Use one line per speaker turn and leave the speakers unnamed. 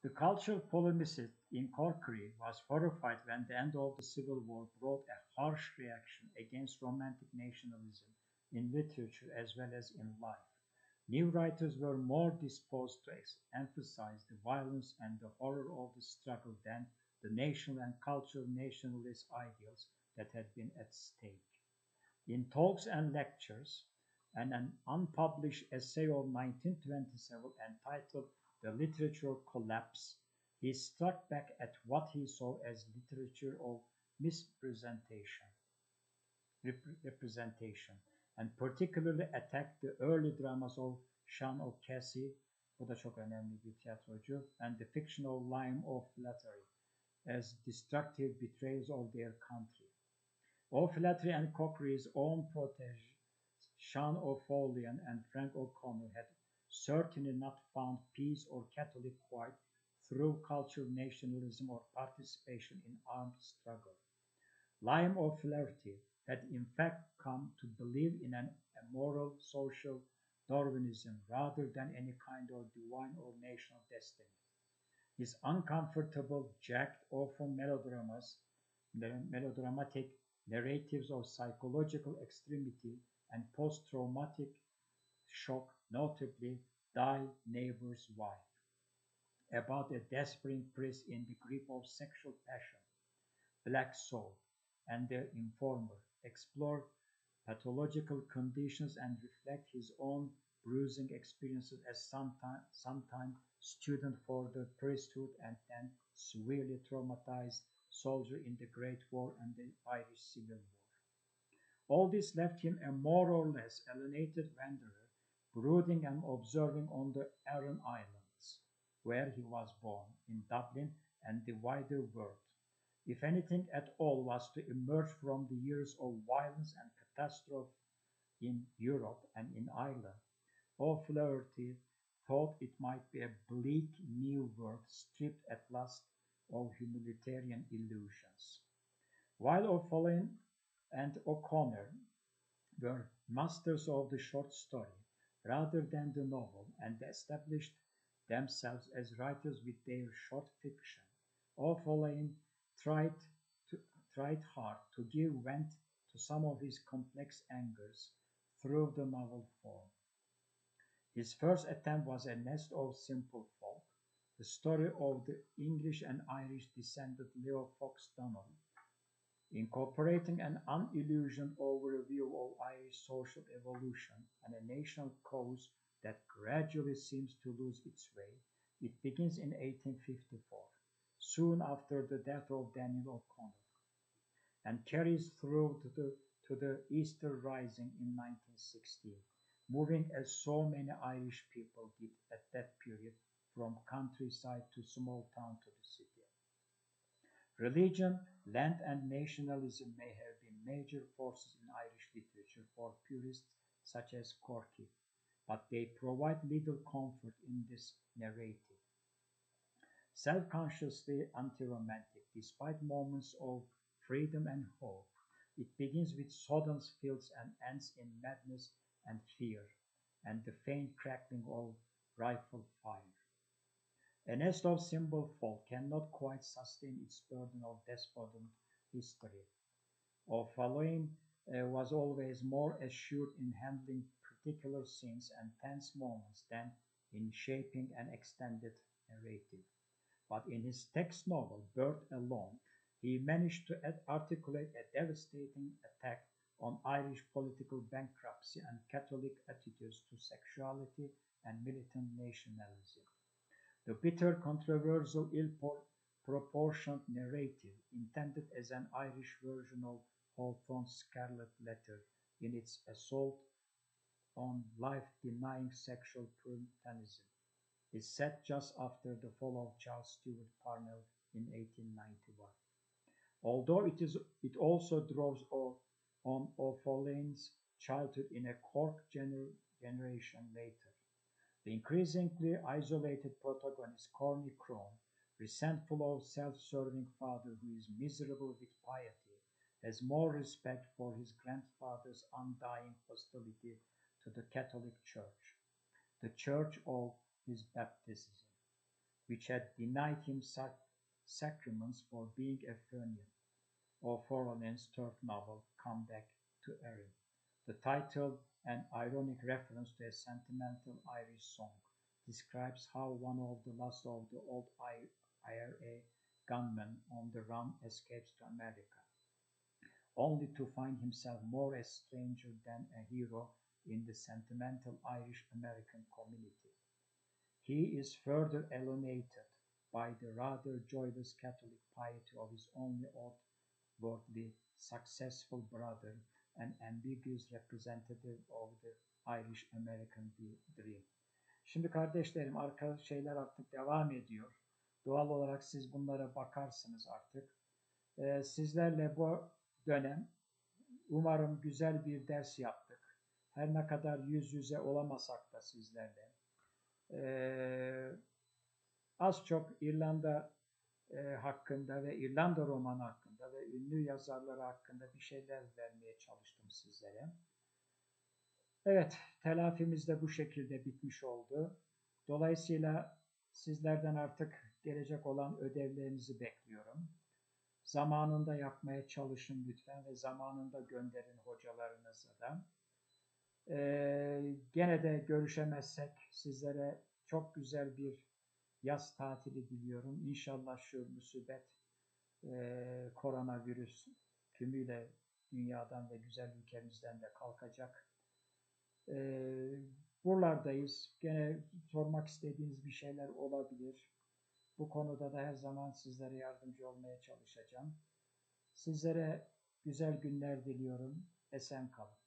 The cultural polemicist in Corkery was horrified when the end of the Civil War brought a harsh reaction against romantic nationalism in literature as well as in life. New writers were more disposed to emphasize the violence and the horror of the struggle than the national and cultural nationalist ideals that had been at stake. In Talks and Lectures, and an unpublished essay of 1927 entitled The Literature Collapse, he struck back at what he saw as literature of misrepresentation representation, and particularly attacked the early dramas of Sean O'Casey, bu da çok önemli bir tiyatrocu, and the fictional Lime of Flattery as destructive betrayals of their country. O'Flaherty and Cochrie's own protege, Sean O'Fallon and Frank O'Connor, had certainly not found peace or Catholic quiet through cultural nationalism or participation in armed struggle. Lime O'Flaherty had in fact come to believe in an amoral social Darwinism rather than any kind of divine or national destiny. His uncomfortable, jagged, often melodramatic narratives of psychological extremity and post-traumatic shock, notably Thy Neighbor's Wife, about a desperate priest in the grip of sexual passion, Black Soul, and The Informer, explore pathological conditions and reflect his own bruising experiences as sometime student for the priesthood and then severely traumatized soldier in the Great War and the Irish Civil War. All this left him a more or less alienated wanderer, brooding and observing on the Aran Islands, where he was born, in Dublin and the wider world. If anything at all was to emerge from the years of violence and catastrophe in Europe and in Ireland, O'Flaherty thought it might be a bleak new world stripped at last of humanitarian illusions. While O'Fallon and O'Connor were masters of the short story rather than the novel and established themselves as writers with their short fiction, O'Fallon tried tried hard to give vent to some of his complex angers through the novel form. His first attempt was A Nest of Simple Folk, the story of the English and Irish descendant Leo Fox Donald, incorporating an unillusioned overview of Irish social evolution and a national cause that gradually seems to lose its way. It begins in 1854, soon after the death of Daniel O'Connor, and carries through to the Easter Rising in 1916, moving as so many Irish people did at that period from countryside to small town to the city. Religion, land and nationalism may have been major forces in Irish literature for purists such as Corky, but they provide little comfort in this narrative. Self-consciously anti-romantic, despite moments of freedom and hope, it begins with sodden fields and ends in madness and fear, and the faint crackling of rifle fire. A Nest of Simple Folk cannot quite sustain its burden of despondent history. O'Fallon was always more assured in handling particular scenes and tense moments than in shaping an extended narrative. But in his text novel, Bird Alone, he managed to articulate a devastating attack on Irish political bankruptcy and Catholic attitudes to sexuality and militant nationalism. The bitter, controversial, ill-proportioned narrative, intended as an Irish version of Hawthorne's Scarlet Letter in its assault on life-denying sexual puritanism, is set just after the fall of Charles Stewart Parnell in 1891. Although it also draws on O'Fallon's childhood in a Cork generation later. The increasingly isolated protagonist, Corny Crone, resentful of self-serving father who is miserable with piety, has more respect for his grandfather's undying hostility to the Catholic Church, the church of his baptism. which had denied him sacraments for being a Fenian, of Forlanen's third novel, Come Back to Erin. The title, an ironic reference to a sentimental Irish song, describes how one of the last of the old IRA gunmen on the run escapes to America, only to find himself more a stranger than a hero in the sentimental Irish-American community. He is further alienated by the rather joyless Catholic piety of his only outwardly successful brother, an ambiguous representative of the Irish-American dream. Şimdi kardeşlerim, arka şeyler artık devam ediyor. Doğal olarak siz bunlara bakarsınız artık. Sizlerle bu dönem umarım güzel bir ders yaptık. Her ne kadar yüz yüze olamasak da sizlerle. Az çok İrlanda hakkında ve İrlanda romanı hakkında ve ünlü yazarları hakkında bir şeyler vermeye çalıştım sizlere. Evet, telafimiz de bu şekilde bitmiş oldu. Dolayısıyla sizlerden artık gelecek olan ödevlerinizi bekliyorum. Zamanında yapmaya çalışın lütfen ve zamanında gönderin hocalarınıza da. Gene de görüşemezsek sizlere çok güzel bir yaz tatili diliyorum. İnşallah şu musibet koronavirüs tümüyle dünyadan ve güzel ülkemizden de kalkacak. Buralardayız. Gene sormak istediğiniz bir şeyler olabilir. Bu konuda da her zaman sizlere yardımcı olmaya çalışacağım. Sizlere güzel günler diliyorum. Esen kalın.